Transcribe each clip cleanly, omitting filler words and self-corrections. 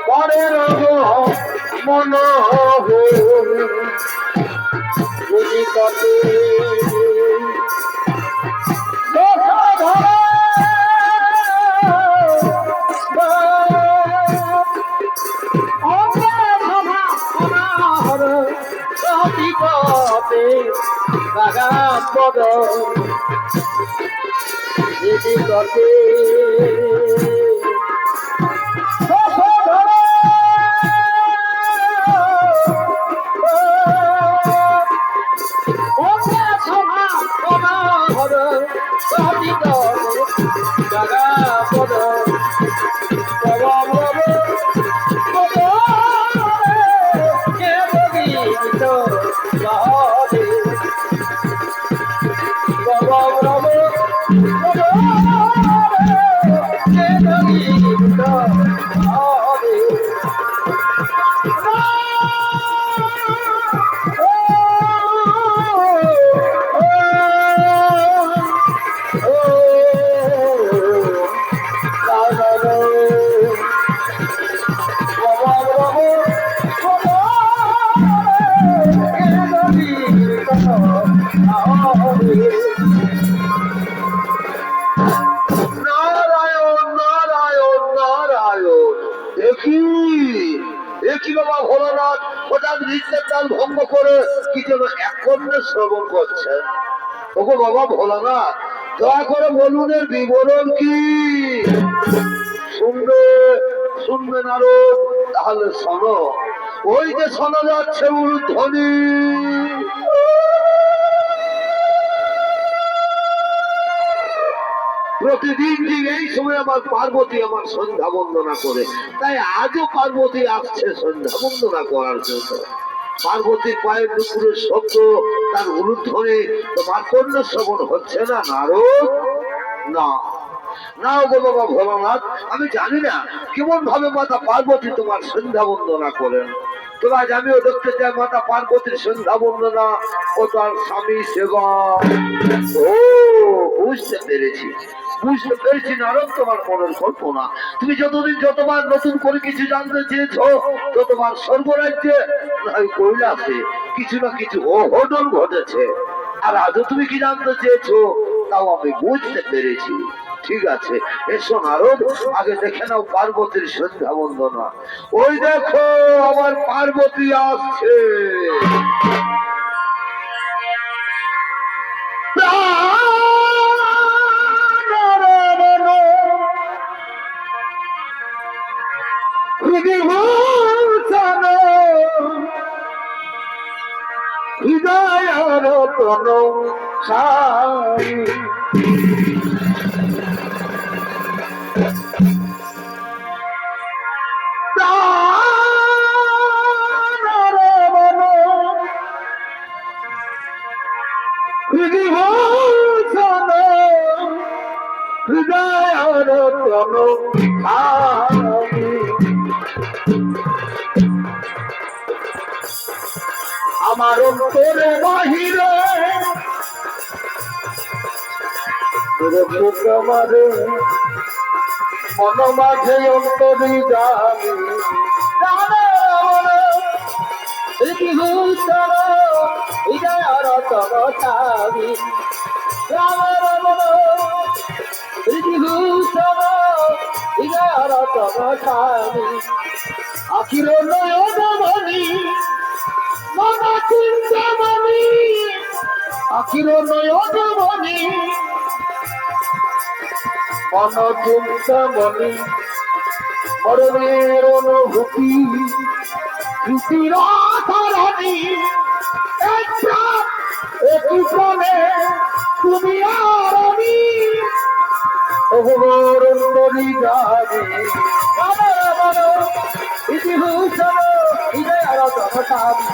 পরের মন যদি কতে পদ যদি কতে ভঙ্গ করে কি যেন একন্যে শ্রবণ করছেন। ওগো বাবা ভোলানাথ, দয়া করে বলুন এর বিবরণ কি? শুনবে নারদ, তাহলে শোনো। ওই যে শোনা যাচ্ছে উলুধ্বনি, প্রতিদিন যে এই সময় আমার পার্বতী আমার সন্ধ্যা বন্দনা করে, তাই আজও পার্বতী আসছে সন্ধ্যা বন্দনা করার জন্য। পার্বতীর পায়ের দুপুরের শব্দ, তার উলুধ্বনি তোমার কর্ণ শ্রবণ হচ্ছে না নারদ? না না গো বাবা ভোলানাথ, আমি জানি না কেমন ভাবে মাতা পার্বতী তোমার সন্ধ্যা বন্দনা করেন। তবে আজ আমিও দেখতে চাই মাতা পার্বতীর সন্ধ্যা বন্দনা ও তার স্বামী সেবা। ও বুঝতে পেরেছি নারদ, তোমার মনের কল্পনা। তুমি যতদিন যতবার নতুন করে কিছু জানতে চেয়েছ, ততবার স্বর্গরাজ্যে কৈলাসে কিছু না কিছু অঘটন ঘটেছে। আর আজও তুমি কি জানতে চেয়েছো, তাও আমি বুঝতে পেরেছি। ঠিক আছে, এসো নারদ, আগে দেখে নাও পার্বতীর সন্ধ্যা বন্দনা। ওই দেখো আমার পার্বতী আসছে। হৃদয় রতন সাই হৃদয় রতন আমার অন্তরে বাহিরে আমারে মন মাঝে অন্তরি জানি হৃদয় রতন সাবি রাম হৃদয় রতন সাবি আখির নয়ন মণি মন চিন্তামণি আখির নয়ন মণি মন চিন্তামণি মরণের অনুভূতি স্মৃতির ধরণী একই প্রাণে তুমি আর আমি অন্তরি যাবে ইতিভূষণ হৃদয় রতন সাবি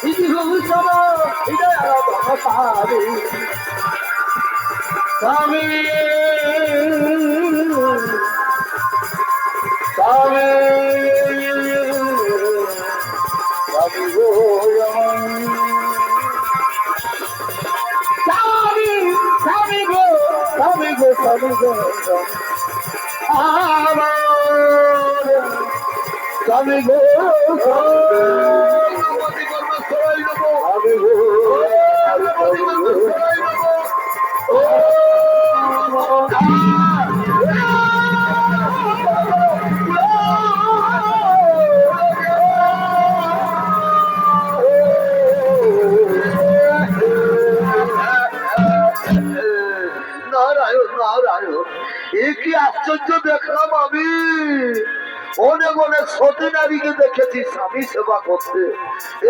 ইতিভূষণ হৃদয় রতন সাবি স্বামী স্বামী স্বামী গো আমি গো আমি গো নারায়ণ নারায়ণ, এ কি আশ্চর্য দেখলাম আমি। অনেক অনেক সতী নারীকে দেখেছি স্বামী সেবা করতে,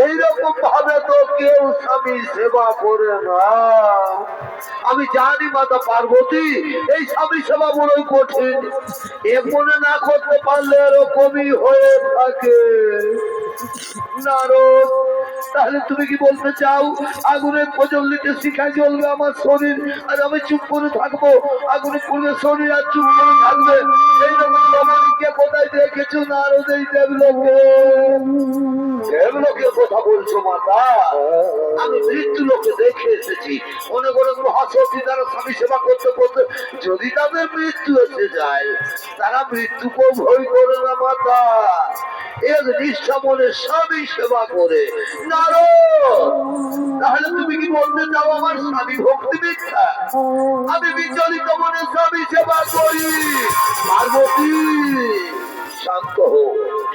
এইরকম ভাবে তো কেউ স্বামী সেবা করে না। আমি জানি মাতা পার্বতী এই স্বামী সেবা বড়ই কঠিন, এ মনে না করতে পারলে এরকমই হয়ে থাকে। নারদ, তাহলে তুমি কি বলতে চাও আগুনে প্রজ্বলিত শিখায় জ্বলবে আমার শরীর আর আমি চুপ করে থাকবো, আগুনে পড়বে শরীর আর চুপ করে থাকবে? এইরকম রমণীকে কোথায় দেখেছো নারদ? এই দেবলোকে, দেবলোকে কথা বলছো মাতা? আমি মৃত্যু লোকে দেখে এসেছি অনেক অনেক মহাসতী তারা স্বামী সেবা করতে করতে যদি তাদের মৃত্যু এসে যায়, তারা মৃত্যুকেও ভয় করে না মাতা, এক নিষ্ঠা মনে স্বামী সেবা করে। তাহলে তুমি কি বলতে চাও আমার স্বামী ভক্তি মিথ্যা? আমি বিচলিত মনে স্বামী সেবা করি। পার্বতী শান্ত হো,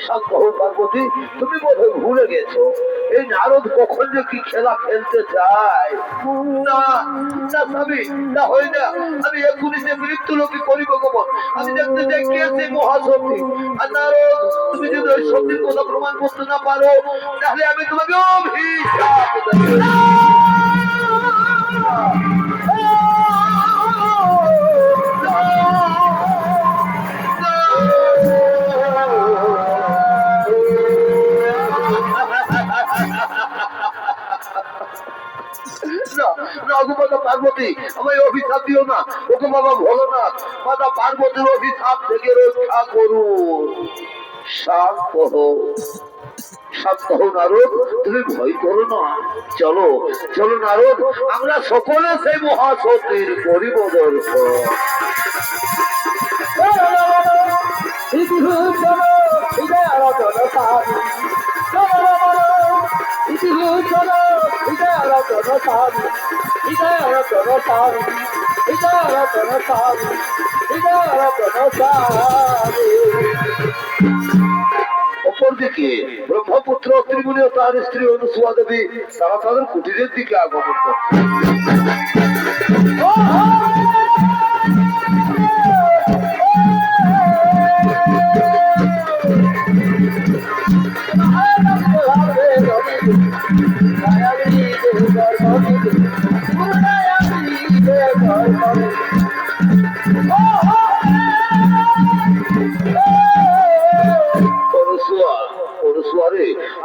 শান্ত হো পার্বতী, তুমি বোধহয় ভুলে গেছো এই নারদ কখন যে কি খেলা খেলতে চায়। না না স্বামী, না হয় না, আমি এক্ষুনি সে মৃত্যু লোকে করিব গোপন। আমি দেখতে চাই কে সেই মহাশক্তি। আর নারদ, তুমি যদি ওই শক্তির কথা প্রমাণ করতে না পারো, তাহলে আমি তোমাকে অভিশাপ দেব। পার্বতী আমায় অভিশাপ দিও না, ওকে বাবা ভোলেনাথ মাতা পার্বতীর অভিশাপ থেকে রক্ষা করুন। শান্ত হো, শান্ত হো নারদ, তুমি ভয় করো না। চলো চলো নারদ, আমরা সকলে সেই মহাসতীর করিব দর্শন। অপরদিকে ব্রহ্মপুত্র ত্রিমুনি ও তার স্ত্রী অনুসুয়া দেবী তারা তাদের কুটিরের দিকে আগমন করছে।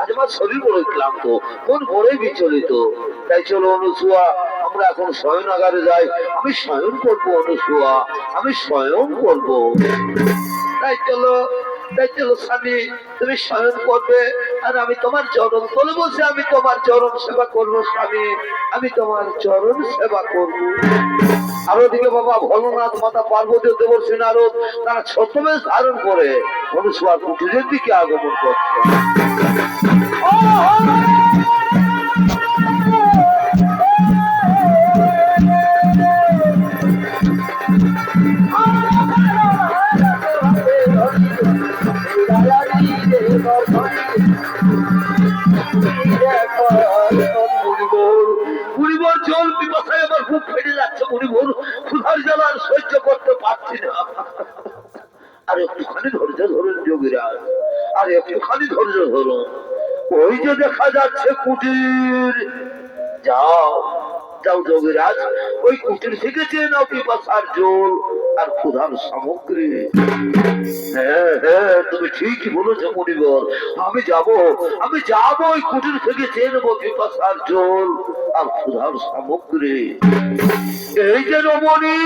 আজ আমার শরীর বড়ই ক্লান্ত, মন বড়ই বিচলিত, তাই চলো অনুসুয়া আমরা এখন শয়নাগারে যাই। আমি শয়ন করবো অনুসুয়া, আমি শয়ন করবো। তাই চলো, তাই চলো স্বামী, তুমি শয়ন করবে আর আমি তোমার চরণ তলে বসে আমি তোমার চরণ সেবা করবো। স্বামী, আমি তোমার চরণ সেবা করবো। আর ওদিকে বাবা ভোলেনাথ মাতা পার্বতী দেবর্ষী নারদ তারা ছদ্মবেশ ধারণ করে অনুসুয়ার কুটিরের দিকে আগমন করছে। মুনিবর জল পিপাসায় আমার খুব ফেটে যাচ্ছে মুনিবর, ক্ষুধার জ্বালা আর সহ্য করতে পারছি না। আর একটুখানি ধৈর্য ধরুন যোগীরাজ, আর একটুখানি ধৈর্য ধরুন। ওই যে দেখা যাচ্ছে কুটির, যাও যাও যোগীরাজ, ওই কুটির থেকে চেয়ে নাও পিপাসার জল আর ক্ষুধার সামগ্রী। হ্যাঁ হ্যাঁ, তুমি ঠিকই বলেছো মুনিবর, আমি যাবো ওই কুটির থেকে চেয়ে নেবো পিপাসার জল আর ক্ষুধার সামগ্রী। এই যে রমণী,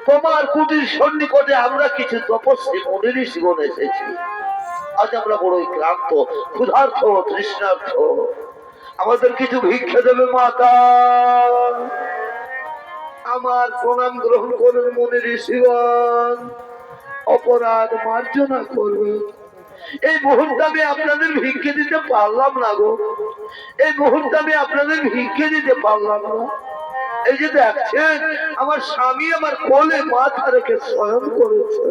তোমার কুটির সন্নিকটে আমরা কিছু তপস্বী মুনি ঋষিগণ এসেছি। আজ আমরা বড়ই ক্লান্ত, ক্ষুধার্থ, তৃষ্ণার্থ, আমাদের কিছু ভিক্ষা দেবে মাতা? আমার প্রণাম গ্রহণ করুন মনে ঋষিগণ, অপরাধ মার্জনা করবে। এই মুহূর্তে আমি আপনাদের ভিক্ষে দিতে পারলাম না গো, এই মুহূর্তে আমি আপনাদের ভিক্ষে দিতে পারলাম না। এই যে দেখছেন আমার স্বামী আমার কোলে মাথা রেখে শয়ন করেছে।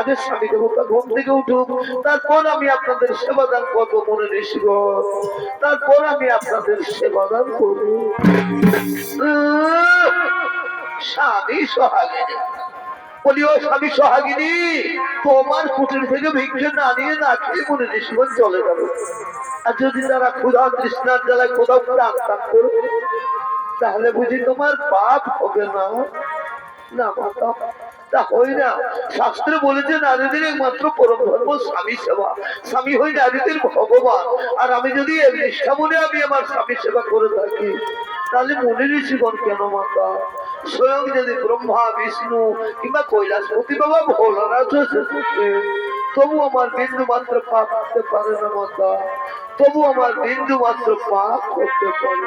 আগে স্বামী দেবতা ঘুম থেকে উঠুক, তারপর আমি আপনাদের সেবাদান করবো মনে ঋষিগণ, তারপর আমি আপনাদের সেবাদান করবো। স্বামী সোহাগিনী বলি, ও স্বামী সোহাগিনী, তোমার কুটির থেকে ভিক্ষে না নিয়ে না খেয়ে মনে ঋষিগণ চলে যাবে। আর যদি তারা ক্ষুধা তৃষ্ণার জ্বালায় কোথাও আক্রান্ত করবে, তাহলে বুঝি তোমার পাপ হবে না? না মাতা, তা হয় না। শাস্ত্রে বলেছে নারীদের একমাত্র পরম ধর্ম স্বামী সেবা, স্বামী হই নারীদের ভগবান। আর আমি যদি এই নিষ্ঠা মনে আমি আমার স্বামী সেবা করে থাকি, তাহলে মনে ঋষিগণ কেন মাতা, স্বয়ং যদি ব্রহ্মা বিষ্ণু কিংবা কৈলাসপতি বাবা ভোলানাথ তবু আমার বিন্দু মাত্র পাপ করতে পারে না মাতা, তবু আমার বিন্দু মাত্র পাপ করতে পারে।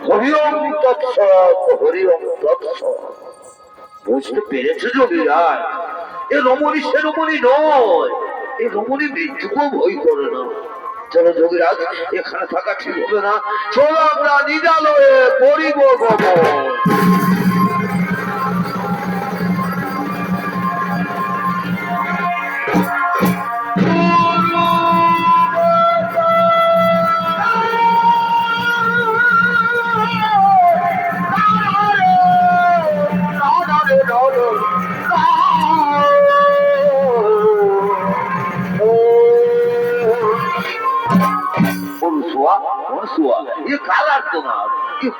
হরি ওম তৎসৎ, হরি ওম তৎসৎ। বুঝতে পেরেছো যোগীরাজ, এ রমণী সে রমণী নয়, এই রমণী মৃত্যুকেও ভয় করে না। চলো যোগীরাজ, এখানে থাকা ঠিক হবে না, চলো আমরা নিজালয়ে পড়িব গমন।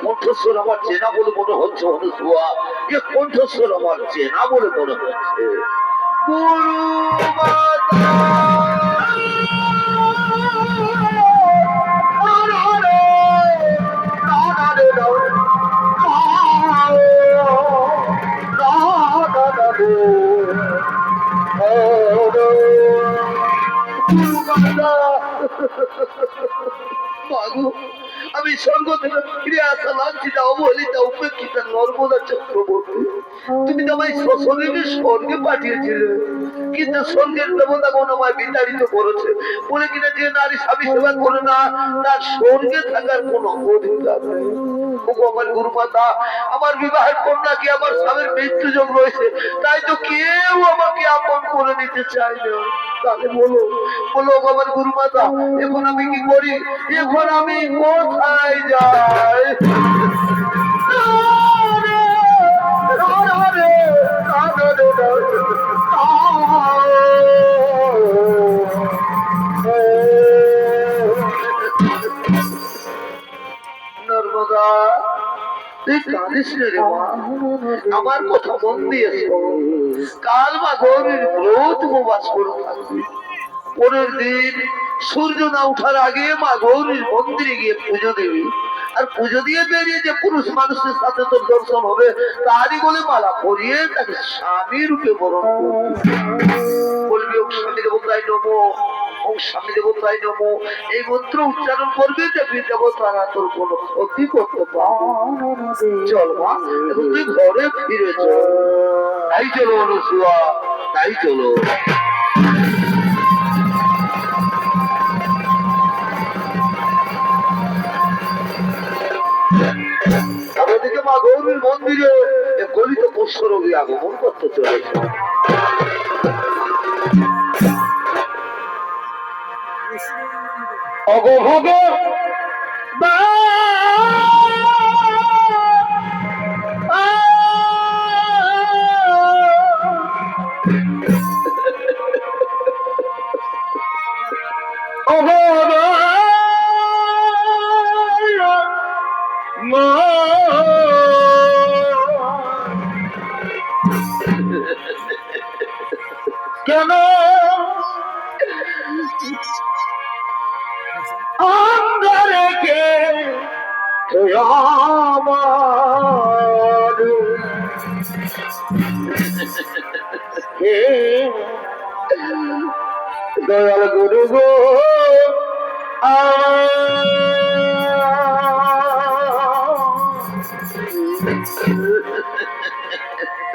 কণ্ঠস্বর আমার চেনা বলে মনে হচ্ছে অনুসুয়া, এ কণ্ঠস্বর আমার চেনা বলে মনে হচ্ছে। গুরু মাতা আমি স্বর্গ থেকে ফিরে আসা লাঞ্ছিতা অবহেলিতা উপেক্ষিতা নর্মদা চক্রবর্তী, তুমি তো আমায় সশরীরে স্বর্গে পাঠিয়েছিলে, কিন্তু স্বর্গের দেবতাগণ আমায় বিতাড়িত করেছে, বলে কিনা যে নারী স্বামী সেবা করে না তার স্বর্গে থাকার কোন অধিকার নেই। আমার গুরুমাতা, আমার বিবাহের কন্যা কি আমার স্বামীর মৃত্যু যোগ রয়েছে, তাই তো কেউ আমাকে আপন করে নিতে চায় না। তাহলে বলো বলো আমার গুরুমাতা, এখন আমি কি করি, এখন আমি কোথায় যাই? নর্মদা, তুই কাঁদিস রে মা, আমার কথা মন দিয়েছ। কাল মা গৌরীর ব্রত উপবাস করে থাকবি। পরের দিন সূর্য না উঠার আগে মা গৌরীর মন্দিরে গিয়ে পুজো দিবি। আর পুজো দিয়ে বেরিয়ে যে পুরুষ মানুষের সাথে তোর দর্শন হবে, তারই বলে মালা পরিয়ে তাকে স্বামী রূপে বরণ বলবি, ওম স্বামী দেবতায় নমো, ওম স্বামী দেবতায় নমো। এই মন্ত্র উচ্চারণ করবি, দেখবি দেবতারা তোর কোনো ক্ষতি করতে পারবে। চল মা, এখন তুই ঘরে ফিরে চল। তাই চলো অনুসুয়া, তাই চলো। আমাদেরকে মা গৌরীর মন্দিরে গলিত পুষ্করবী আগমন করতে চলেছে। অগভগ কেন আন্ধারে কে আমার কে দয়াল গুরু গো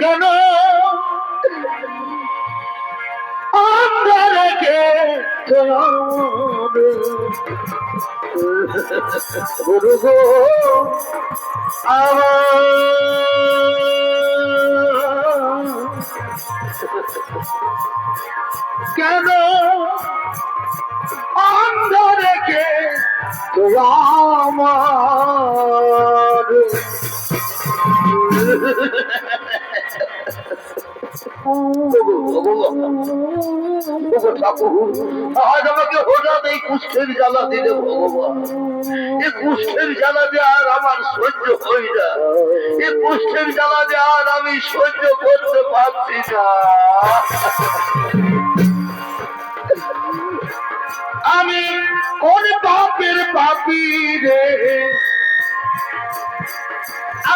কেন অন্ধরেকে গুরু গো কেন অন্ধরেকে আমার আজ আমাকে হঠাৎ এই কুষ্ঠের জ্বালা দিলে ভগবান, এই কুষ্ঠের জ্বালা দিয়ে আর আমার সহ্য হয় না, এই কুষ্ঠের জ্বালা দিয়ে আর আমি সহ্য করতে পারছি না। আমি কোন পাপের পাপী রে,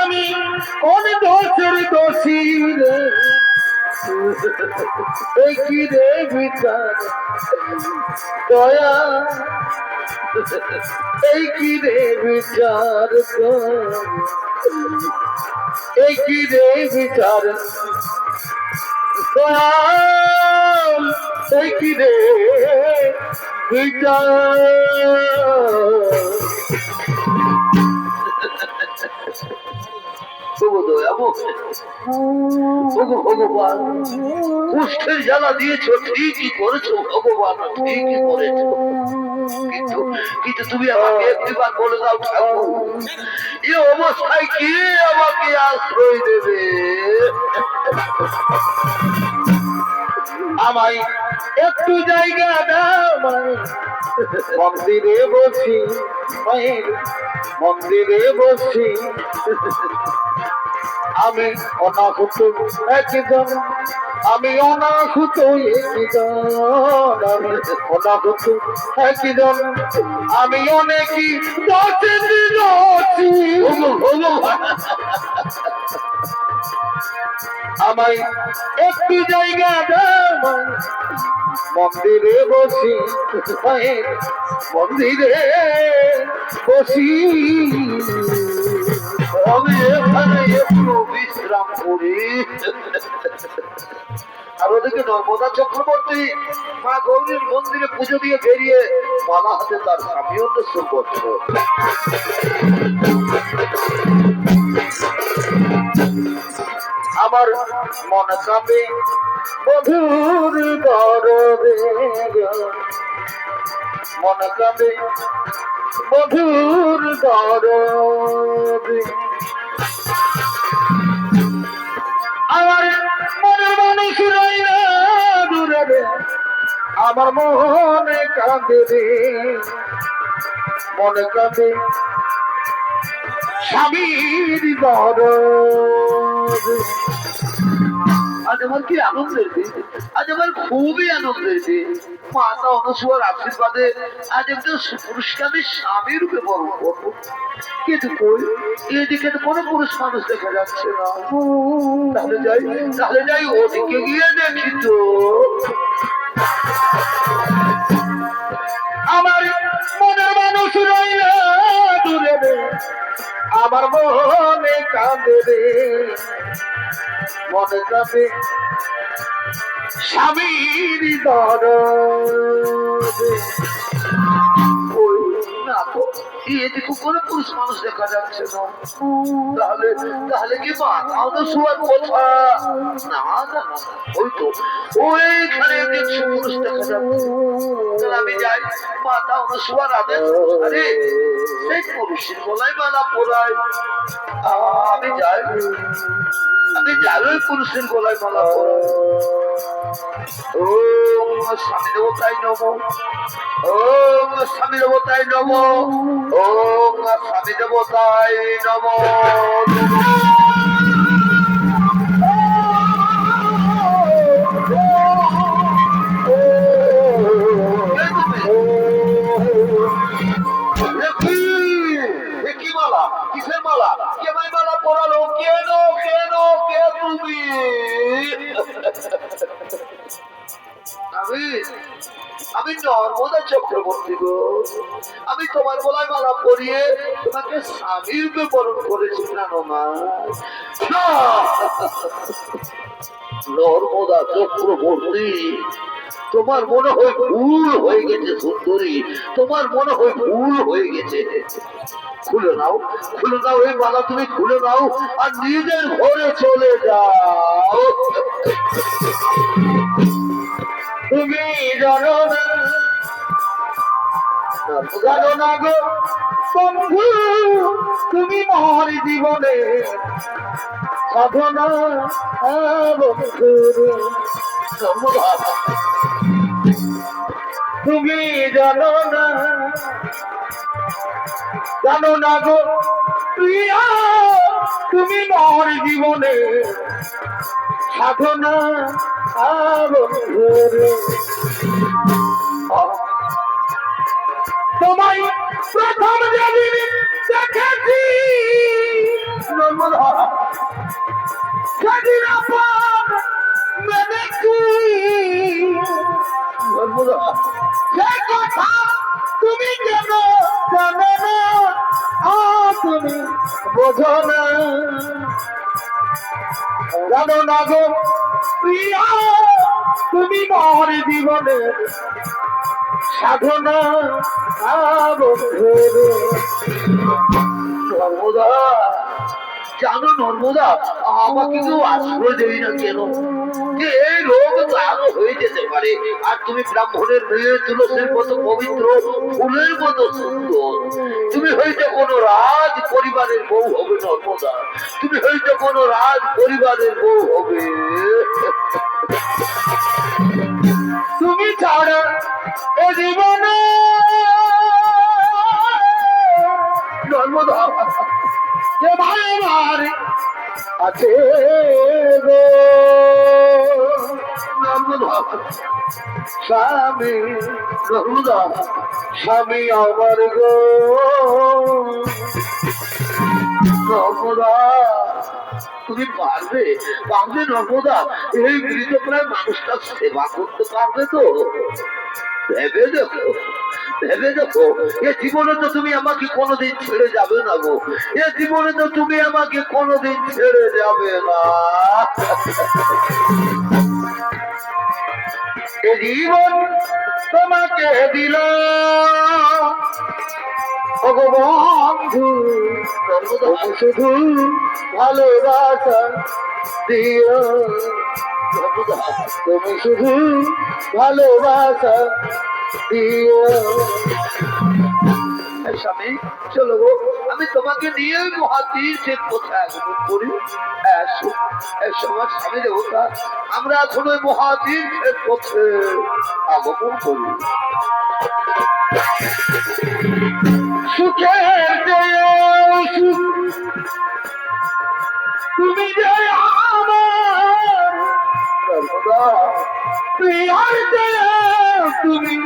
আমি কোন দোষের দোষী রে, এই কি রে বিচার দয়া, এই কি রে বিচার এই কি রে বিচার দয়া, এই কি রে বিচার। ভগবান কুষ্ঠের জ্বালা দিয়েছ, ঠিকই করেছো ভগবান, ঠিকই করেছো, কিন্তু কিন্তু তুমি আমাকে একটিবার বলে দাও ঠাকুর, এ অবস্থায় কে আমাকে আশ্রয় দেবে? আমায় একটু জায়গা দাও মন্দিরে বসি, মায়ের মন্দিরে বসি, আমি অনাহুত একজন, আমি অনাহুত একজন, আমি অনাহুত একজন, আমি অনেকই দোষে দিয়েছি। আমায় একটু জায়গা দাও মন্দিরে বসি, মায়ের মন্দিরে বসি, আমি এখানে একটু বিশ্রাম করি। আর ওদিকে নর্মদা চক্রবর্তী মা গৌরীর মন্দিরে পুজো দিয়ে বেরিয়ে মালা হাতে তার স্বামী অন্বেষণ করছে। আমার মন কাঁপে মধুর গরবে, মন কাঁপে মধুর গরবে, আমার মনের মানুষ রইল দূরে রে, আমার মনে কাঁদে রে, মনে কাঁদে স্বামীর গরবে। আজ আমার কি আনন্দের দিন, আজ আমার খুবই আনন্দের দিন। মাতা অনুসূয়ার আশীর্বাদে আজ একজন পুরুষকে আমি স্বামী রূপে বরণ করবো, কিন্তু কই এদিকে তো কোনো পুরুষ মানুষ দেখা যাচ্ছে না। তাহলে যাই ওদিকে গিয়ে দেখি তো। আমার মনের মানুষ রইল দূরে রে, আমার মনে কাঁদে রে, মনে কাঁদে স্বামীর দরদে। ওই না তো, এদিকে কোনো পুরুষ মানুষ দেখা যাচ্ছে না। তাহলে তাহলে কি মাতা অনুসূয়ার কথা? না না, ওই তো ওইখানে কিছু পুরুষ দেখা যাচ্ছে। তাহলে আমি যাই মাতা অনুসূয়ার আদেশ অনুসারে সেই পুরুষের গলায় মালা পরাই। আমি যাই ওই পুরুষের গলায় মালা পরাই। ওম স্বামী দেবতায় নমঃ, ওম স্বামী দেবতায় নমঃ, ওম স্বামী দেবতায় নমঃ। কি মালা, কিসের মালা, কে ভাই মালা পরালো, কেন কেন কে তুমি? আমি আমি নর্মদা চক্রবর্তী গো। আমি তোমার গলায় মালা পরিয়ে তোমাকে স্বামীর বরণ করেছি প্রাণমা। নর্মদা চক্রবর্তী, তোমার মনে হয় ভুল হয়ে গেছে সুন্দরী, তোমার মনে হয় ভুল হয়ে গেছে। খুলে নাও, খুলে নাও এই মালা, তুমি খুলে নাও আর নিজের ঘরে চলে যাও। তুমি জানো না, জানো না গো বন্ধু, তুমি মোর জীবনে সাধনা বন্ধু। তুমি জানো না, জানো না গো প্রিয়া, তুমি মোর জীবনে সাধনা বন্ধু। তোমায় প্রথম যেদিন দেখেছি সেদিন আপন মেনেছি, সে কথা তুমি কেন জানো না, তুমি বোঝো না। জানো না গো প্রিয়া, তুমি মোর জীবনে সাধনা বন্ধু। নর্মদা, জানো নর্মদা, আমাকে কেউ আশ্রয় দেই না কেন, যে এই রোগ তো আরো হয়ে যেতে পারে। আর তুমি ব্রাহ্মণের মেয়ে, তুলসীর মতো পবিত্র, ফুলের মতো সুন্দর। তুমি হয়তো কোনো রাজ পরিবারের বউ হবে নর্মদা, তুমি হয়তো কোনো রাজ পরিবারের বউ হবে। তুমি ছাড়া এ জীবনে নর্মদা, কে ভাই আমার আছে গো নর্মদা, স্বামী, নর্মদা, স্বামী আমার গো নর্মদা, তুমি পারবে, পারবে নর্মদা, এই মৃত প্রায় মানুষটার সেবা করতে পারবে তো? ভেবে দেখো, ভেবে দেখো, এ জীবনে তো তুমি আমাকে কোনোদিন ছেড়ে যাবে না গো, এ জীবনে তো তুমি আমাকে কোনোদিন ছেড়ে যাবে না। এ জীবন তোমাকে দিল বন্ধু, তুমি শুধু ভালোবাসা দিও, তুমি শুধু ভালোবাসা দিও। স্বামী চলো গো, আমি তোমাকে নিয়ে মহাতীর্থের পথে আগমন করি। আমার স্বামী দেবতা, আমরা এখন ওই মহাতীর্থের পথে আগমন করি। সুখের চেয়ে সুখ তুমি যে আমার, সর্বদা প্রিয়ার চেয়ে তুমি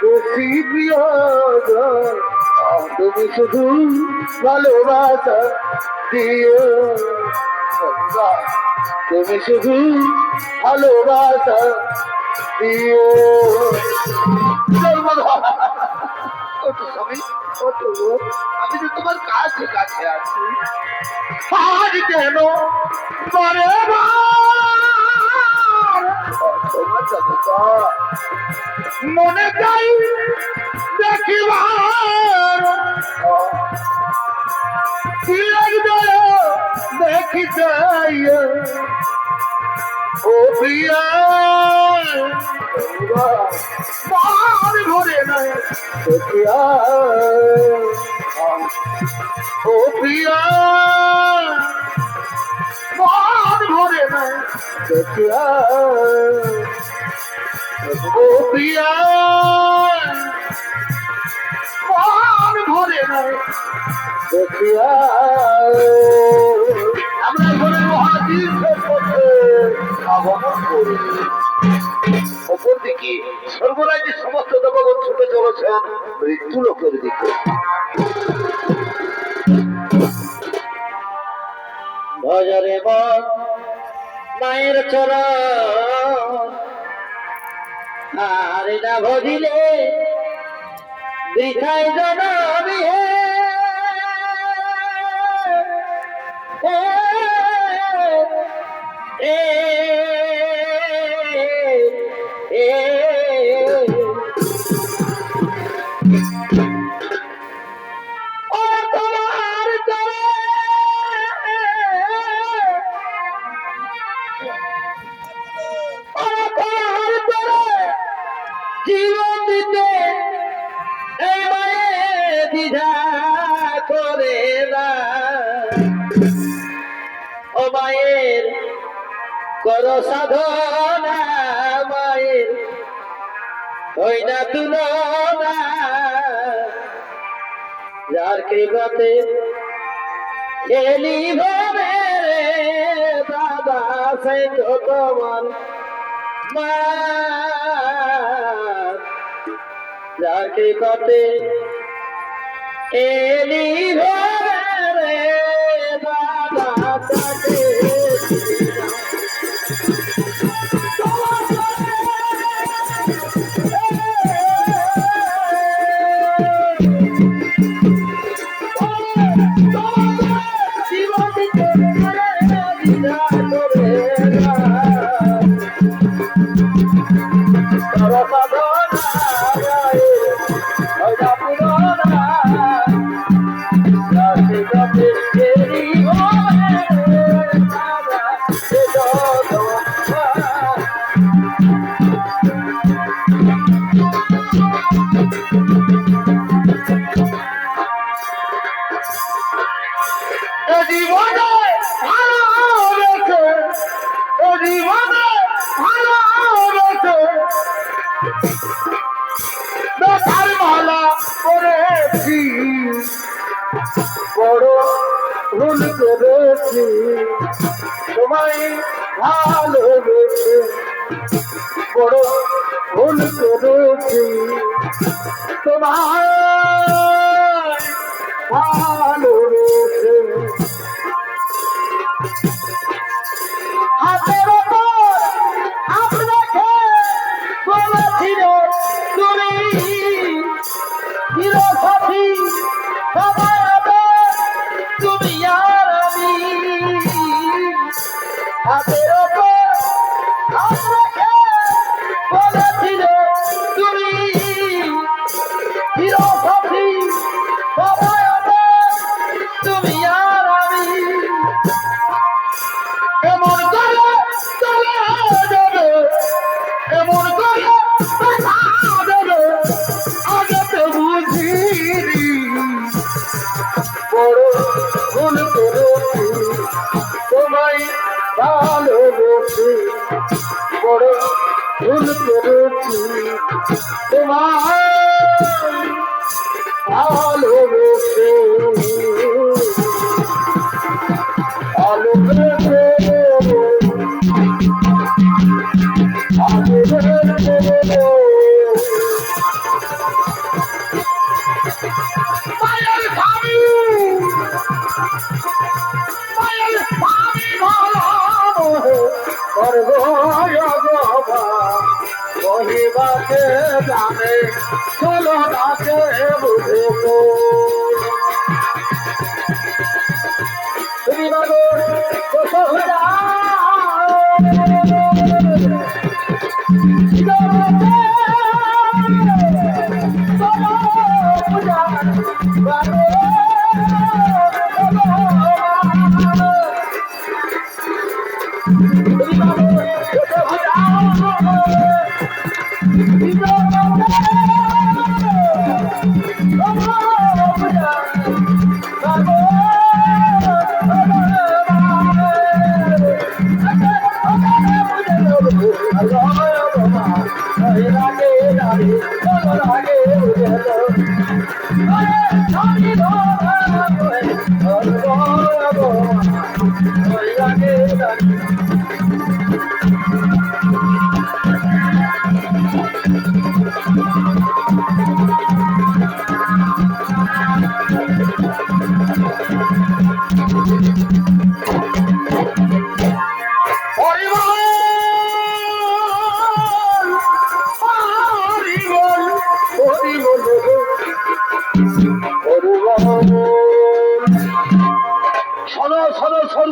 বেশি প্রিয়, তুমি শুধু ভালোবাসা দিও, তুমি শুধু ভালোবাসা দিও। সর্বদা ওঠো স্বামী, ওঠো গো, আমি তো তোমার কাছে কাছে আছি। আজ কেন বারে তোমার দেবতা মনে চাই দেখিবার, দেখি চাই ও প্রিয়া, মান ঘরে নাই দেখিয়া, ও প্রিয়া মান ঘরে নাই দেখিয়া, ও প্রিয়া মান ঘরে নাই দেখিয়া। আমরা ঘরে মহাতীর্থের পথে আগমন করি। অপর দিকে স্বর্গরাজ্যের সমস্ত দেবগণ ছুটে চলেছেন মৃত্যু লোকের দিকে। ভজরে মায়ের চরণ আর না ভজিলে বৃথায় জনমি জীবন দিতে এই মায়ের দ্বিধা করে না ও মায়ের কর সাধনা মায়ের হই না তুলনা যার কৃপাতে খেলি ভবে রে বাবা সেই তো তোমার মা যার কৃপাতে এলি ভবে রে বাবা তাকে জীবনে ভালো রেখে জীবনে ভালো রেখে বেকার ভালো করেছি বড় ভুল করেছি তোমায় ভালোবেসে বড় ভুল করেছি তোমায় ভালোবেসে হাতের ওপর আপনাকে বলেছিল তুমি চিরসাথী সবাই হবে তুমি আর আমি হাতের ওপর আপনাকে বলেছিল তুমি চিরসাথী সবাই হবে তুমি আর আমি এমন করে চলে যাবে এমন করে দেখা দেবে আগে তো বুঝিনি বড় ভুল করেছি তোমায় ভালোবেসে বড় ভুল করেছি তোমায় ভালোবেসে ভালোবেসে কহিবাকে জানে চলো নাকে বুঝে তো তুমি বাবু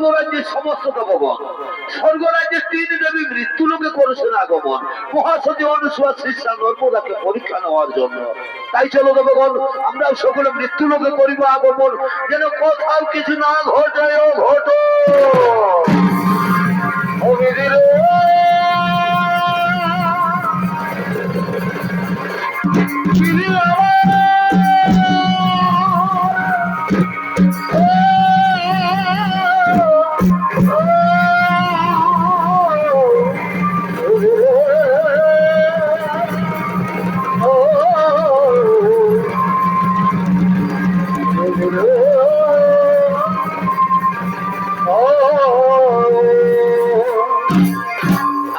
স্বর্গরাজ্যের সমস্ত দেবগণ, স্বর্গরাজ্যের 3 দেবী মৃত্যুলোকে করেছেন আগমন মহাসতী অনুসূয়া শিষ্যা নর্মদাকে পরীক্ষা নেওয়ার জন্য। তাই চলো দেবগণ, আমরা সকলে মৃত্যুলোকে করিব আগমন, যেন কোথাও কিছু না ঘটে। ও ঘটো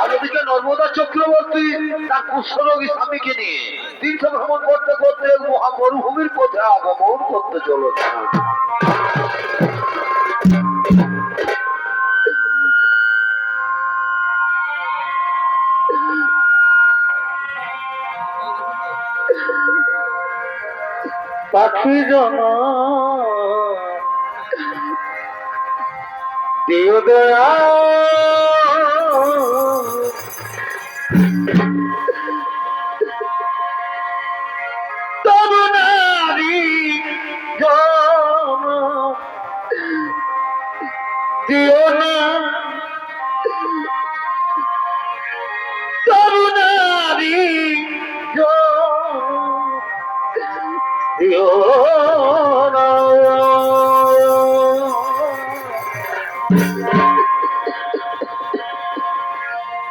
আমাদেরকে নর্মদা চক্রবর্তী তার কুষ্ঠরোগী স্বামীকে নিয়ে তীর্থ ভ্রমণ করতে করতে মহা মরুভূমির পথে আগমন করতে চলেছে। পাখি জন দিও দয়া তরুণারি জন দিও না, তরুণারি জন দিও না।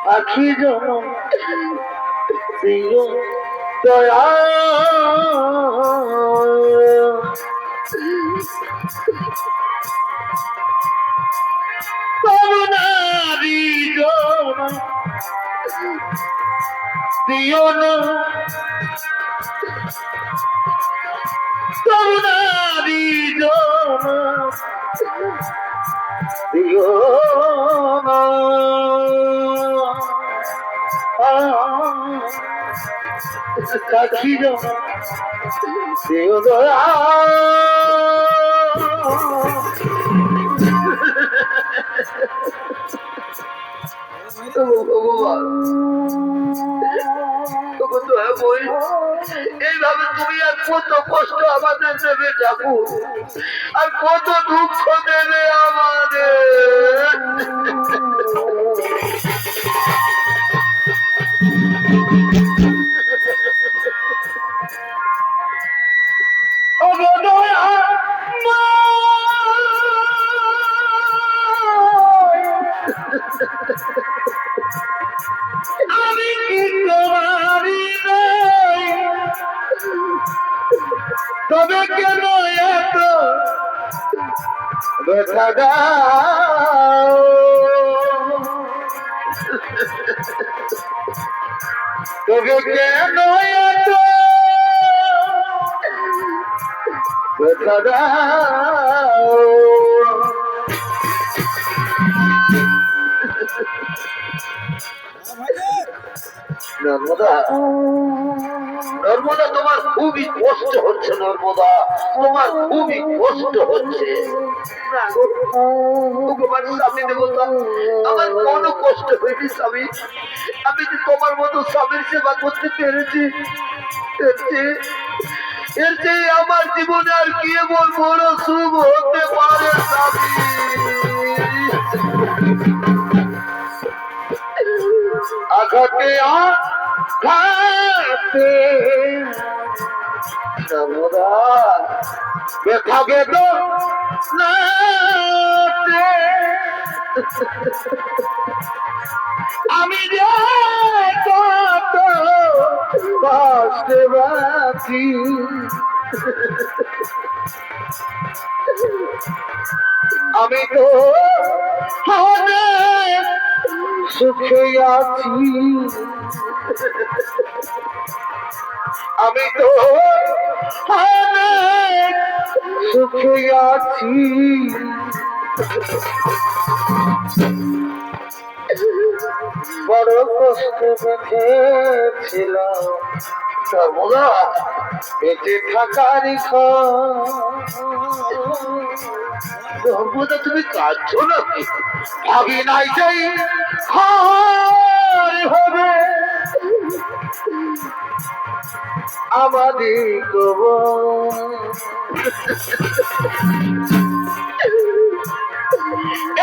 পাখি জন দিও দয়া তরুণারি জন দিও না, তরুণারি জন দিও না। পাখি জন দিও দয়া ভগবান, এইভাবে তুমি আর কত কষ্ট আমাদের দেবে ঠাকুর, আর কত দুঃখ দেবে আমাদের। আমি কি তোমারি নই, তবে কেন এত ব্যথা দাও? তবে কেন এত ব্যথা দাও? নর্মদা, নর্মদা তোমার খুবই কষ্ট হচ্ছে, নর্মদা তোমার খুবই কষ্ট হচ্ছে। ভগবান স্বামী দেবতা, আমার কোনো কষ্ট হয়নি স্বামী, আমি যে তোমার মতো স্বামীর সেবা করতে পেরেছি, এর চেয়ে আমার জীবনে আর কি এমন বড় শুভ হতে পারে স্বামী? আঘাতে আঘাতে নর্মদা, ব্যথা বেদনাতে আমি যে কত কষ্টে বাঁচি, আমি তো অনেক সুখে আছি, আমি তো অনেক সুখে আছি। বড় কষ্ট পেয়েছিলাম সর্বদা বেঁচে থাকারই সর্বদা তুমি কাঁদছো নাকি? ভাবি নাই যাই হবে আমাদের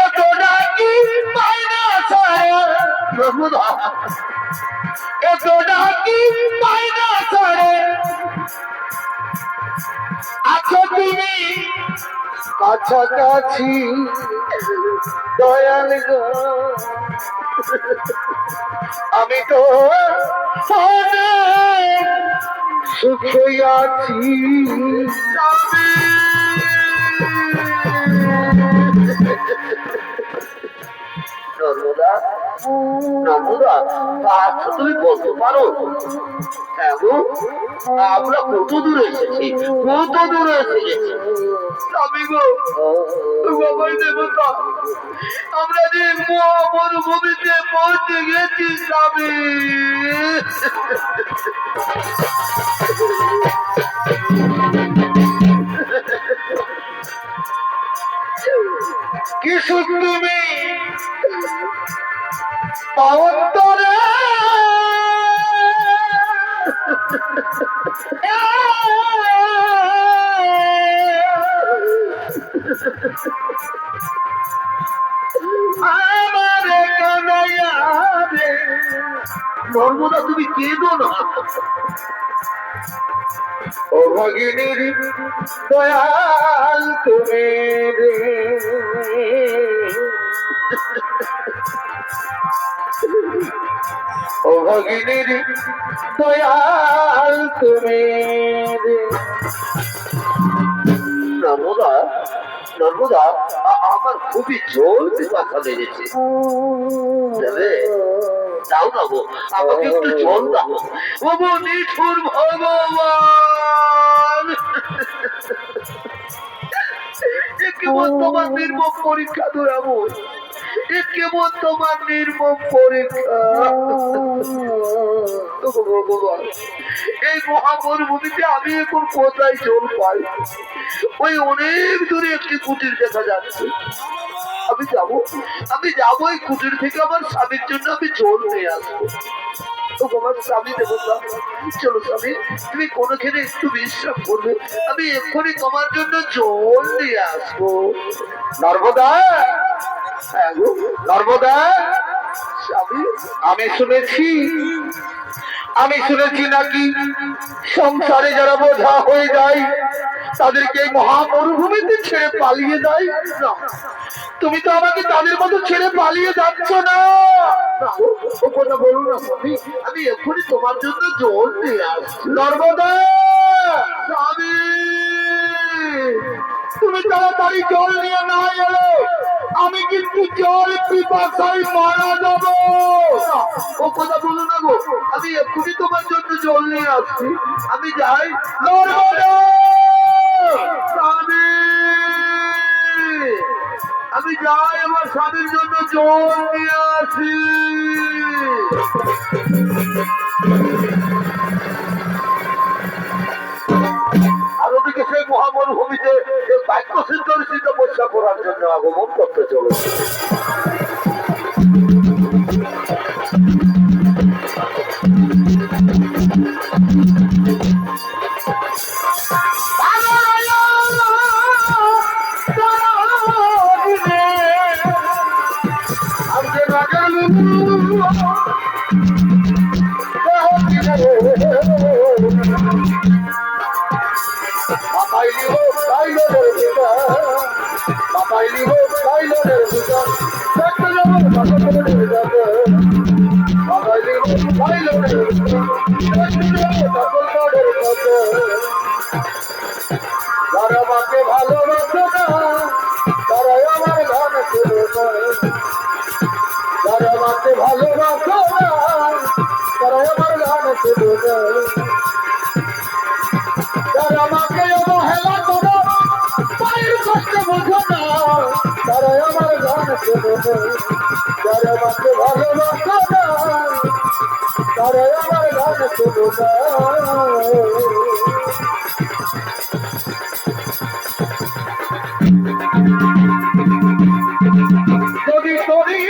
এত ডাকি মাইনা ছাড়া সর্বদা এত ডাকি মাইনা ছাড়ে আছো তুমি কাছাকাছি দয়াল গো আমি তো অনেক সুখে আছি সর্বদা সর্বদা আচ্ছা তুমি বলতে পারো হ্যাঁ গো, আমরা কত দূরে এসেছি, কত দূরে এসে গেছি। স্বামী গো বাবাই দেবতা আমরা যে মরুভূমিতে পৌঁছে গেছি স্বামী কি সুখ তুমি অন্তরে আমারে কানাইয়া রে সর্বদা তুমি কেঁদো না। ও ভগিনীর দয়াল তুমি রে ও ভগিনীর দয়াল তুমি রে নর্মদা নর্মদা আমার খুবই জোর পিপাসা লেগেছে। দেবে? দাও না গো, আমাকে একটু জল দাও। ও গো নিঠুর ভগবান, এ কেবল তোমার নির্মম পরীক্ষা ধরাবো, এ কেবল তোমার নির্মম পরীক্ষা। ভগবান, এই মহামরুভূমিতে আমি এখন কোথায় জল পাই? ওই অনেক দূরে একটি কুটির দেখা যাচ্ছে। আমি যাবো এই কুটির থেকে আমার স্বামীর জন্য আমি জল নিয়ে আসবো। তোমার স্বামী দেবতা, চলো স্বামী, তুমি কোনোখানে একটু বিশ্রাম করবে, আমি এক্ষুনি তোমার জন্য জল নিয়ে আসবো। নর্মদা হ্যাঁ গো, নর্মদা স্বামী, আমি শুনেছি নাকি সংসারে যারা বোঝা হয়ে যায় তাদেরকে এই মহামরুভূমিতে ছেড়ে পালিয়ে যায়। না, তুমি তো আমাকে তাদের মতো ছেড়ে পালিয়ে যাচ্ছ না। না গো, ও কথা বলো না স্বামী, আমি এক্ষুনি তোমার জন্য জল নিয়ে আসছি। নর্মদা স্বামী, তুমি তাড়াতাড়ি জল নিয়ে না এলে আমি কিন্তু জল পিপাসায় মারা যাব। ও কথা বলো না গো, আমি এক্ষুনি তোমার জন্য জল নিয়ে আসছি। আমি যাই। নর্মদা স্বামী, আমি যাই, আমার স্বামীর জন্য জল নিয়ে আসি। আর ওদিকে সেই মহামরুভূমিতে বাক্য সিদ্ধ তপস্যা করার জন্য আগমন করতে চলেছে। যারা আমাকে ভালোবাসে না তারাই আমার গান শুনে করে। যারা আমাকে ভালোবাসে না তারাই আমার গান শুনে করে। যারা আমাকে অবহেলা করো পায়ের কষ্ট বোঝো না তারাই আমার গান শুনে করে। যারা আমাকে ভালোবাসে না তারা আমার গান শুনো না। যদি তোরি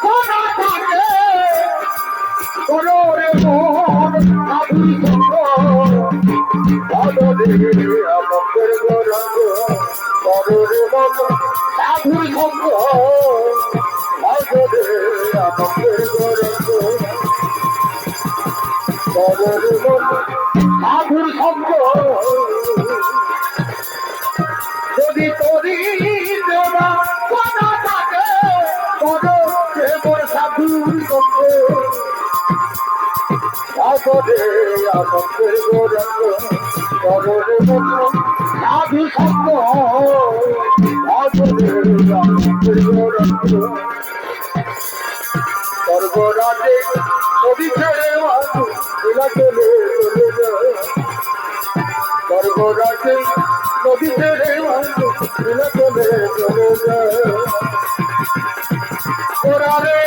কোনা থাকে তোরে মন আবুল সঙ্গ ভালো রে আমাদের গরঙ্গ তোরে মন আবুল সঙ্গ ভালো রে আমাদের গরঙ্গ তোরে মন আবুল সঙ্গ যদি তোরি দেবা কোনা থাকে তোরে মোর সাধুর সঙ্গ সাধরে আমাদের গরঙ্গ তোরে মন সাধু সঙ্গ সাধরে আমাদের গরঙ্গ সর্বরাতে নবী ছেড়ে মানু দিলা চলে চলে যায় সর্বরাতে নবী ছেড়ে মানু দিলা চলে চলে যায় ওরারে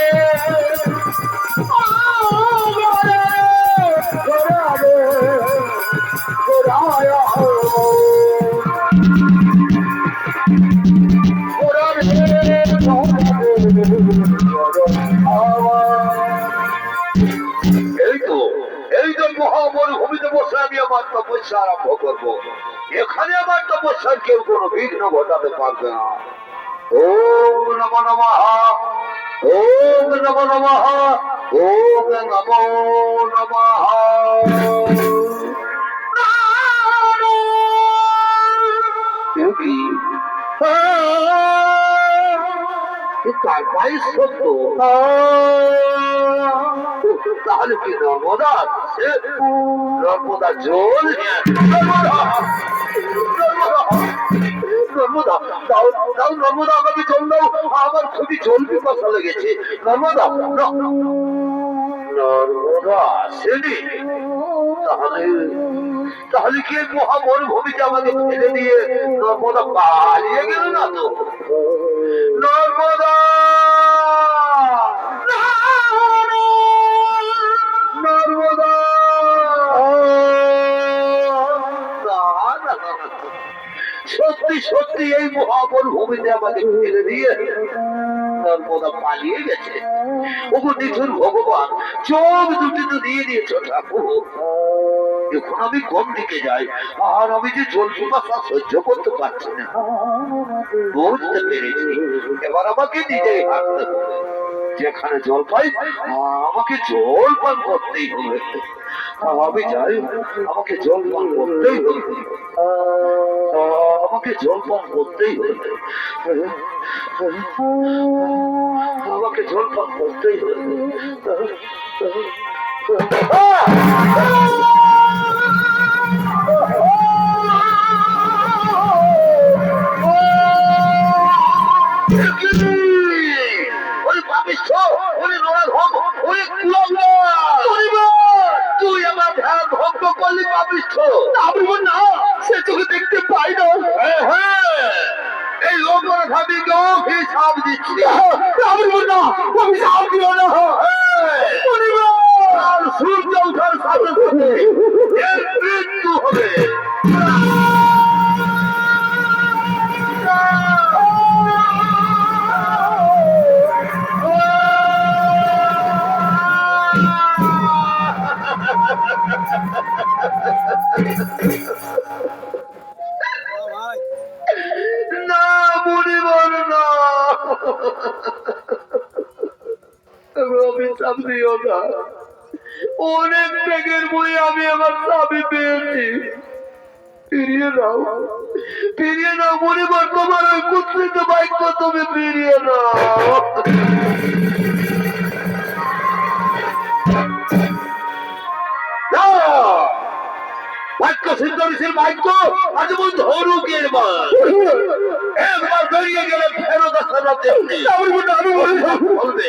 এই তো মহামরুভূমিতে বসে আমি আমার তপস্যা আরম্ভ করবো। এখানে আমার তপস্যার কেউ কোনো বিঘ্ন ঘটাতে পারবে না। ওম নমঃ নমঃ, ওম নমঃ নমঃ, ওম নমো নমঃ। কি তার পায়ে সত্য, তাহলে কি নর্মদা? নর্মদা জল, নর্মদা দাও দাও, নর্মদা আমাকে জল দাও, আমার খুবই জল পিপাসা লেগেছে। নর্মদা নর্মদা আসেনি? তাহলে তাহলে কি মহা মরুভূমিতে আমাকে ফেলে দিয়ে নর্মদা পালিয়ে গেল না তো? নর্মদা নর্মদা সত্যি সত্যি এই মহামরুভূমিতে আমাকে ফেলে দিয়ে নর্মদা পালিয়ে গেছে। ওগো নিঠুর ভগবান, চোখ দুটি তো দিয়ে দিয়েছ ঠাকুর। এখন আমি কোন দিকে যাই? আর আমি যে জল পিপাসা সহ্য করতে পারছি না। বুঝতে পেরেছি, এবার আমাকে নিজেই হাঁটতে হবে। যেখানে জল পাই আমাকে জল পান করতেই হবে। আমি যাই, আমাকে জল পান করতেই হবে, আমাকে জল পান করতেই হবে, আমাকে জল পান করতেই হবে। তুই আমার ধ্যান ভঙ্গ করলি পাপিষ্ঠ। না, সে চোখে দেখতে পাই না। এই লোকের ভাবি হিসাব দিচ্ছি। আমি সাপ দিও না। আর সূর্য ওঠার সাথে সাথে এর মৃত্যু হবে। না মুনিবর না, অভিশাপ দিও না। অনেক ত্যাগের বই আমি আমার স্বামী পেয়েছি। ফিরিয়ে নাও, ফিরিয়ে নাও মুনিবর, তোমার ওই কুৎসিত বাক্য তুমি ফিরিয়ে নাও। বাক্য সিদ্ধ ঋষির বাক্য আজ বল ধরুক। একবার বেরিয়ে গেলে ফেরত আসার তেমনি বলবে,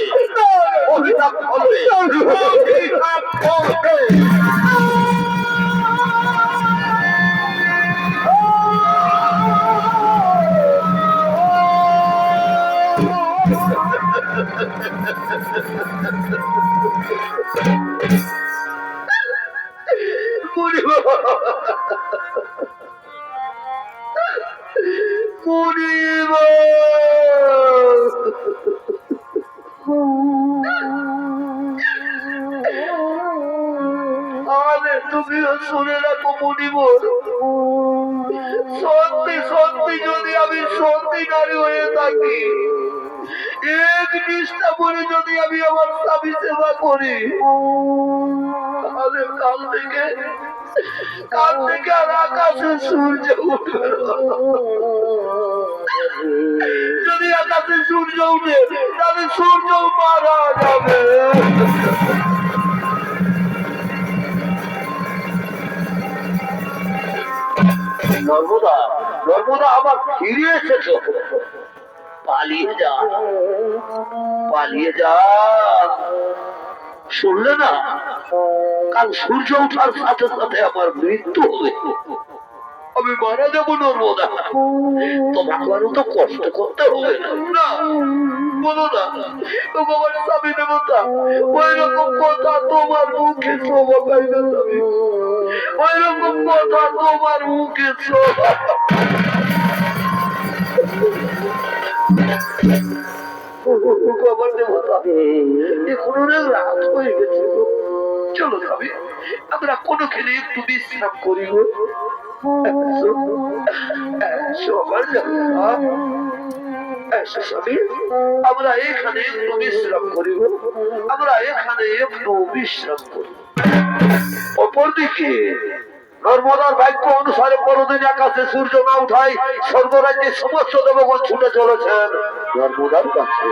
অভিশাপ বলবে, অভিশাপ বলবে। তুমিও শুনে রাখো মুনিবর, সত্যি সত্যি যদি আমি সত্যি নারী হয়ে থাকি, এক নিষ্ঠা করে যদি আমি আমার স্বামী সেবা করি, তাহলে কাল থেকে আর আকাশে সূর্য উঠবে না। যদি আকাশে সূর্য উঠে তাহলে সূর্য মারা যাবে। নর্মদা, নর্মদা আবার ফিরে এসেছো, পালিয়ে যা, পালিয়ে যা। শুনলে না, কাল সূর্য ওঠার সাথে সাথে আমার মৃত্যু হবে, আমি মারা যাবো নর্মদা। তোমাকে আরো তো কষ্ট করতে হবে না, বলো না তোমার স্বামী দেবতা ওই রকম কথা তোমার মুখে শোভা পাই না, স্বামী ওই রকম কথা তোমার মুখে শোভা। আমার দেবতা এখন অনেক রাত হয়ে গেছে, চলো স্বামী আমরা কোনোখানে একটু বিশ্রাম করি গো। আমরা এখানে একটু বিশ্রাম করি গো, আমরা এখানে একটু বিশ্রাম করি। অপরদিকে নর্মদার বাক্য অনুসারে পরদিন আকাশে সূর্য না উঠায় স্বর্গরাজ্যের সমস্ত দেবগণ ছুটে চলেছেন নর্মদার কাছে।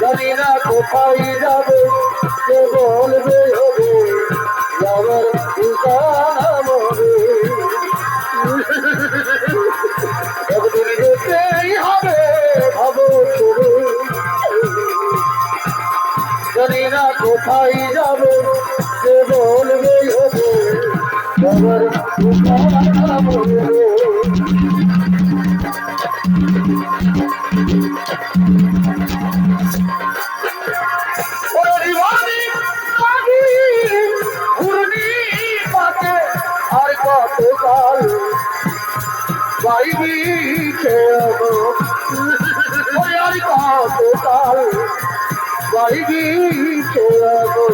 জানি না কোথায় যাবে, কে বলবে হবে যাবার ঠিকানা মরে। একদিন যেতেই হবে ভাবো ছেড়ে, জানি না কোথায় যাবে, কে বলবে হবে যাবার ঠিকানা মরে। আর কতকাল বাইবি খেয়াবো, আর কতকাল বাইবি খেয়াবো।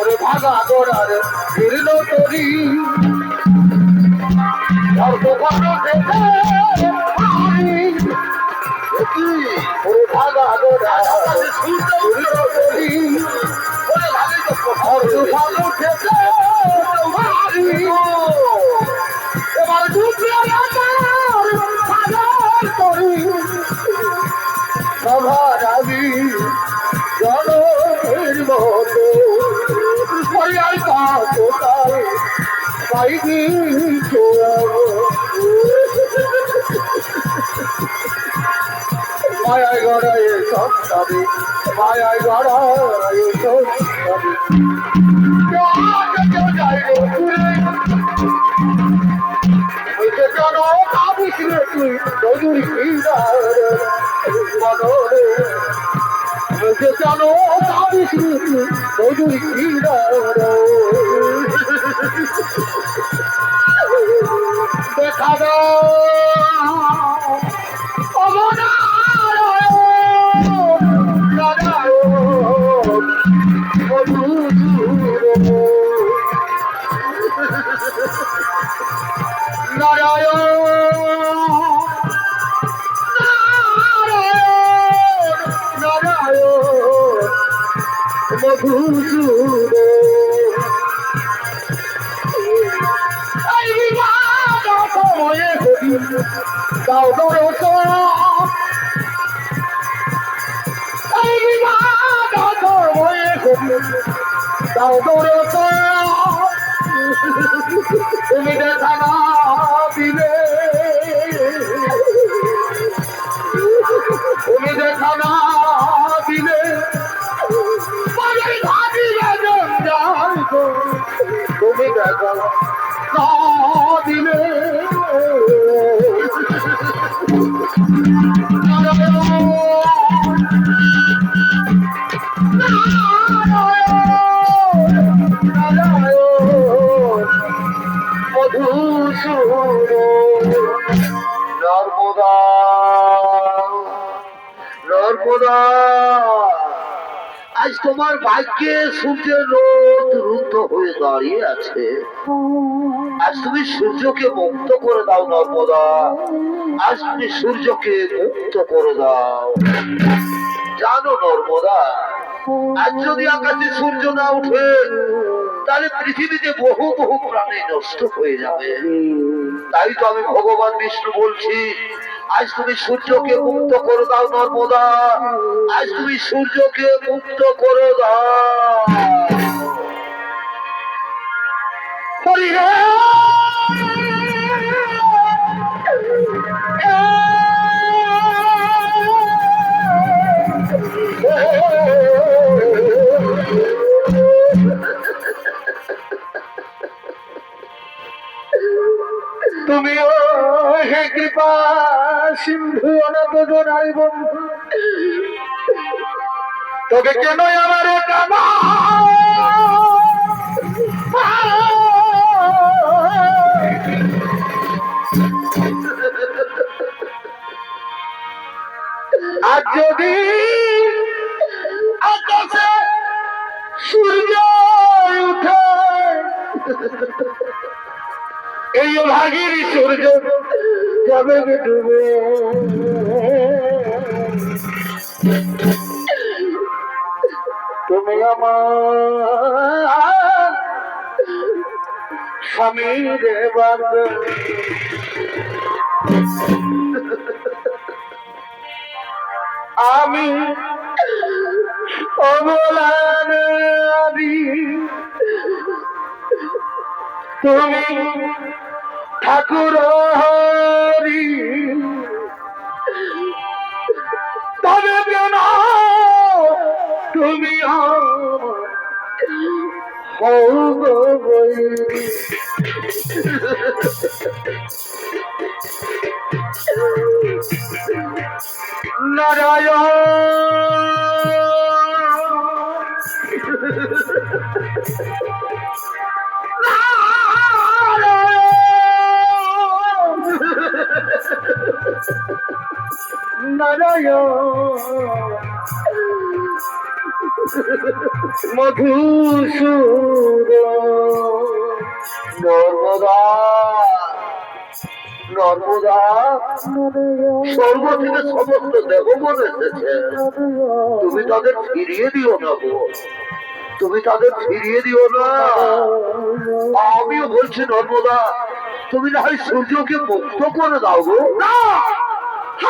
ওরে ভাগা গোড়ার ফিরল তরি, আর দোকানো থেকে ওরে ভাগা গোড়ার ফিরল তরি, আর দোকানো থেকে এবার ডুবলে আমার সাগর তরি। সভার আমি জলের মতো আর কতকাল বাইবি খেয়াবো। মায়ায় গড়ায় সস্তাবে, মায়ায় গড়ায় সস্তাবে, কেউ যায় ঘুরে কেন ভাবিস রে তুই নদীর কিনারে মনরে, কেন ভাবিস রে তুই নদীর কিনারে। দেখা দাও দাও দর্শন এই বিবাদ হয়ে দাও দর্শন তুমি দেখা না দিলে তুমি দেখা না দিলে তুমি দেখা না দিলে নর্মদা নর্মদা আজ তোমার ভাগ্যে সূর্যের রোদ রুদ্ধ হয়ে দাঁড়িয়ে আছে। আজ তুমি সূর্যকে মুক্ত করে দাও নর্মদা, আজ তুমি সূর্যকে মুক্ত করে দাও। জানো নর্মদা, আজ যদি আকাশে সূর্য না উঠে তাহলে পৃথিবীতে বহু বহু প্রাণী নষ্ট হয়ে যাবে। তাই তো আমি ভগবান বিষ্ণু বলছি, আজ তুমি সূর্যকে মুক্ত করে দাও নর্মদা, আজ তুমি সূর্যকে মুক্ত করে দাও। হরি হে তুমি হে কৃপা সিন্ধু অনাথ জনাই বন্ধু তবে কেন আমার কামা আজ যদি আকাশে সূর্য উঠে এই ভাগের সূর্য যাবে ডুবে তুমি আমার স্বামী দেবাদ আমি অবলান তুমি ঠাকুর হরি তবে কেন তুমি হও গো বৈরী নারায়ণ মধুসূদন নর্মদা নর্মদা স্বর্গ থেকে সমস্ত দেবগণ এসেছে, তুমি তাদের ফিরিয়ে দিও না গো, তুমি তাদের ফিরিয়ে দিও না। আমিও বলছি নর্মদা, তুমি না হয় সূর্যকে মুক্ত করে দাও গো। না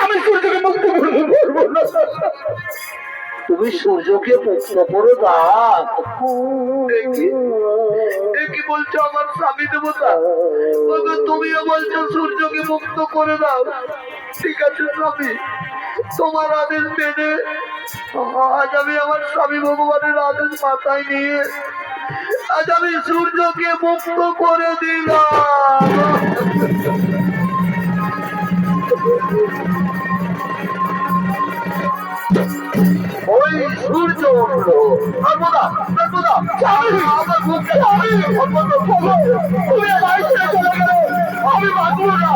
আমি সূর্যকে মুক্ত করবো না তুমি সূর্যকে মুক্ত করে দাও। কি বলছো আমার স্বামী দেবতা, তুমিও বলছো সূর্যকে মুক্ত করে দাও। ঠিক আছে স্বামী, তোমার আদেশ মেনে আজ আমি আমার স্বামী ভগবানের আদেশ মাথায় নিয়ে আজ আমি সূর্যকে মুক্ত করে দিলাম। ওই সূর্য উঠলো। নর্মদা নর্মদা আমার মুখে তুমি আমার ছেড়ে চলে গেলে আমি বাঁচব না।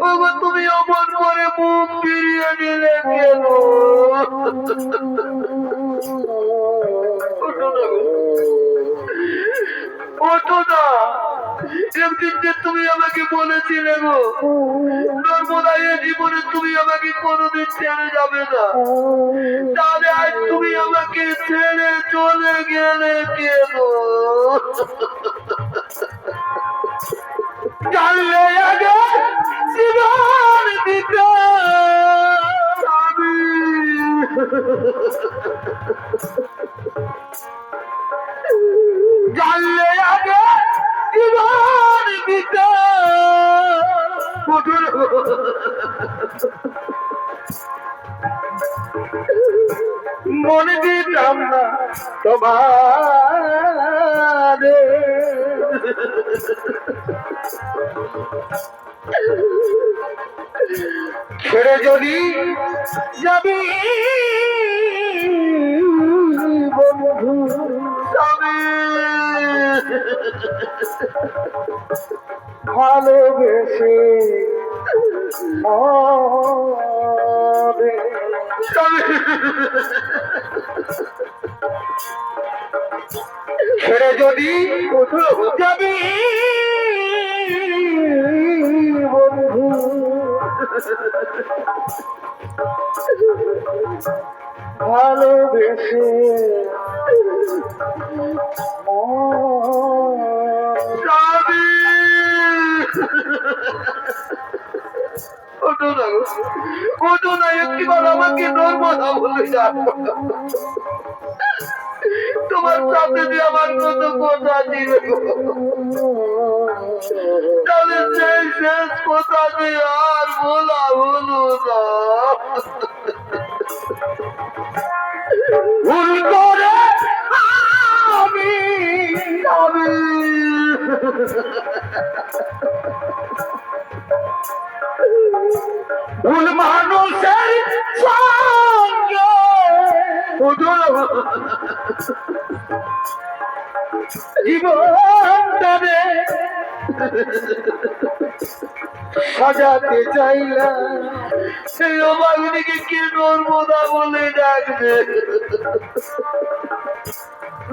বাবা তুমি অমন করে মুখ ফিরিয়ে সেদিন যে তুমি আমাকে বলেছিলে গো নর্মদা এ জীবনে তুমি আমাকে কোনোদিন ছেড়ে যাবে না, তাহলে আজ তুমি আমাকে ছেড়ে চলে গেলে কেন? জানলে আগে জীবন দিতে আমি জানলে আগে জীবন দিতে মনে দিতাম না তোমার ছেড়ে যদি যাবি বন্ধু যাবি ভালোবেসে ছেড়ে যদি যাবি বন্ধু ভালোবেসে যাবি ওটো না একটিবার আমাকে নর্মদা বলে যান, তোমার সাথে যে আমার কত কথা ছিল, তাহলে সেই শেষ কথা যে আর বলা হলো না। ভুল করে আমি ভুল মানুষের সঙ্গে জীবনটারে সাজাতে চাইলাম, সেই অভাগীকে কে নর্মদা বলে ডাকবে?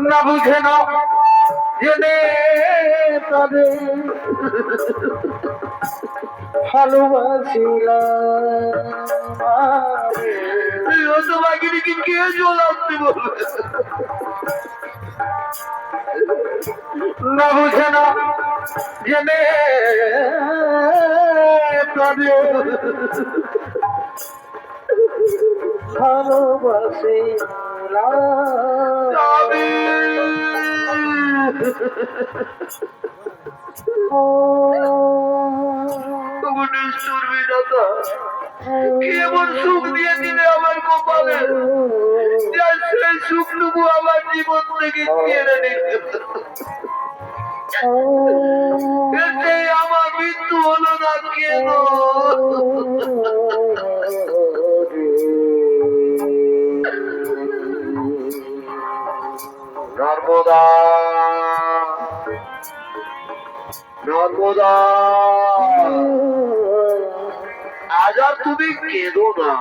না বুঝে না জেনে তাদের ভালোবাসিলাম, অভাগীকে কে জ্বলাতে বলবে? না বুঝে না জেনে তাদের কেমন সুখ দিয়ে দিলে আমার কপালে, সেই সুখটুকু আমার জীবন থেকে কেড়ে নিতে, আমার মৃত্যু হলো না কেন? নর্মদা নর্মদা আজ আর তুমি কেঁদো না,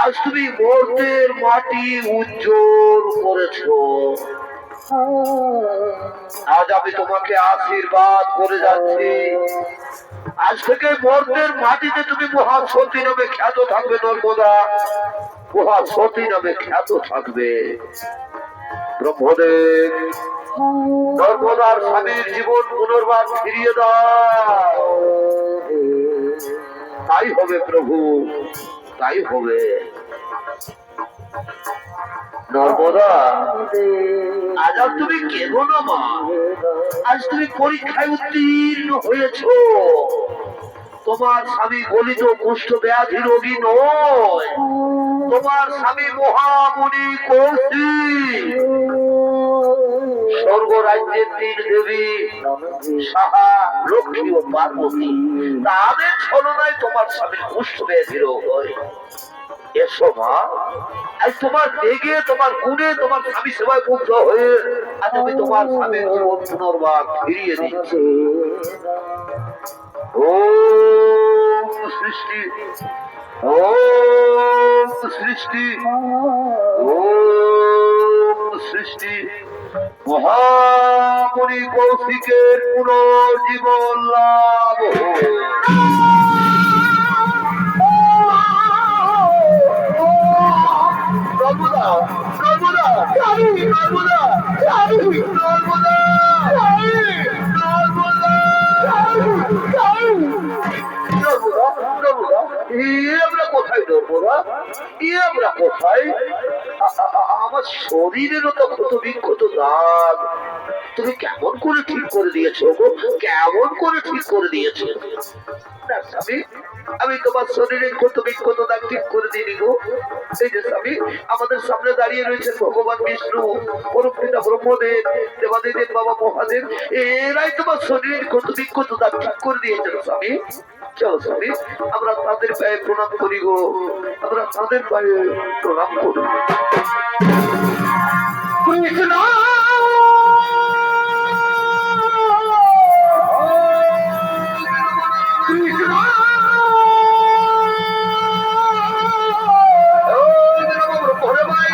আজ তুমি মর্তের মাটি উজ্জ্বল করেছো, আজ আমি তোমাকে আশীর্বাদ করে যাচ্ছি, আজ থেকে মর্তের মাটিতে তুমি মহাসতী নামে খ্যাত থাকবে। নর্মদা মহাসতী নামে খ্যাত থাকবে। ব্রহ্মদেব নর্মদার স্বামীর জীবন পুনর্বার ফিরিয়ে দাও। তাই হবে প্রভু, তাই হবে। নর্মদা আজ আর তুমি কেঁদো না মা, আজ তুমি পরীক্ষায় উত্তীর্ণ হয়েছ। তোমার স্বামী গলিত কুষ্ঠ ব্যাধি রোগী নয়, তোমার স্বামী মহামুনি কৌশিক, স্বর্গ রাজ্যের তিন দেবী সাহা, লক্ষ্মী ও পার্বতী, তাদের ছলনায় তোমার স্বামী কুষ্ঠ ব্যাধি রোগ হয়। এসো মা, আজ তোমার দেখে তোমার গুণে তোমার স্বামী সেবায় মুগ্ধ হয়ে আজ আমি তোমার স্বামীর জীবন পুনর্বার ফিরিয়ে দিচ্ছি। ওম সৃষ্টি, ওম সৃষ্টি, ওম সৃষ্টি মহামণি কৌশিকের পুনর্জীবন লাভ হোক। নর্মদা নর্মদা নর্মদা নর্মদা আমরা কোথায় নর্মদা? আমরা কোথায়? আমার শরীরেরও তো ক্ষত বিক্ষত দাগ তুমি কেমন করে ঠিক করে দিয়েছো গো? কেমন করে ঠিক করে দিয়েছো? না স্বামী, আমি তোমার শরীরের ক্ষত বিক্ষত দাগ ঠিক করে দিইনি গো। এই যে স্বামী, আমাদের সামনে দাঁড়িয়ে রয়েছেন ভগবান বিষ্ণু, পরম পিতা ব্রহ্মদেব, দেবাদিদেব বাবা মহাদেব, এরাই তোমার শরীরের ক্ষত বিক্ষত দাগ ঠিক করে দিয়েছেন স্বামী। চলো স্বামী, আমরা তাদের পায়ে প্রণাম করি গো, আমরা তাদের পায়ে প্রণাম করি। কৃষ্ণ কৃষ্ণ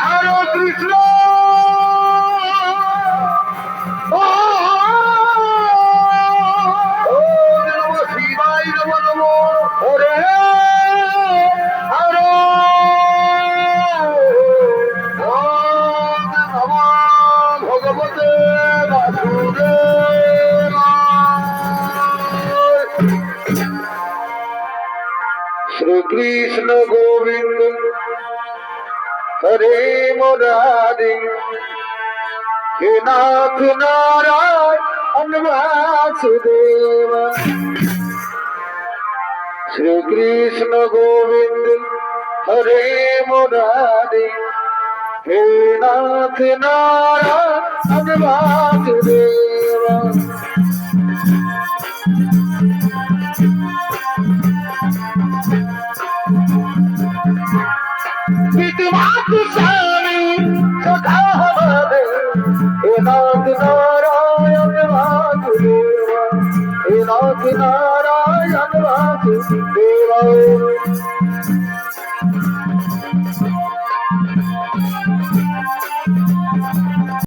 হরে কৃষ্ণ শিবাই নমো নমো। হরে হরে ওম নমো ভগবতে শ্রীকৃষ্ণ গোবিন্দ হরে মুরারি হে নাথ নারায়ণ বাসুদেব শ্রীকৃষ্ণ গোবিন্দ হরে মুরারি হে নাথ নারায়ণ বাসুদেব পিতৃমাতৃ স্বামী সখা হরে হে নাথ নারায়ণ বাসুদেব হে নাথ নারায়ণ বাসুদেব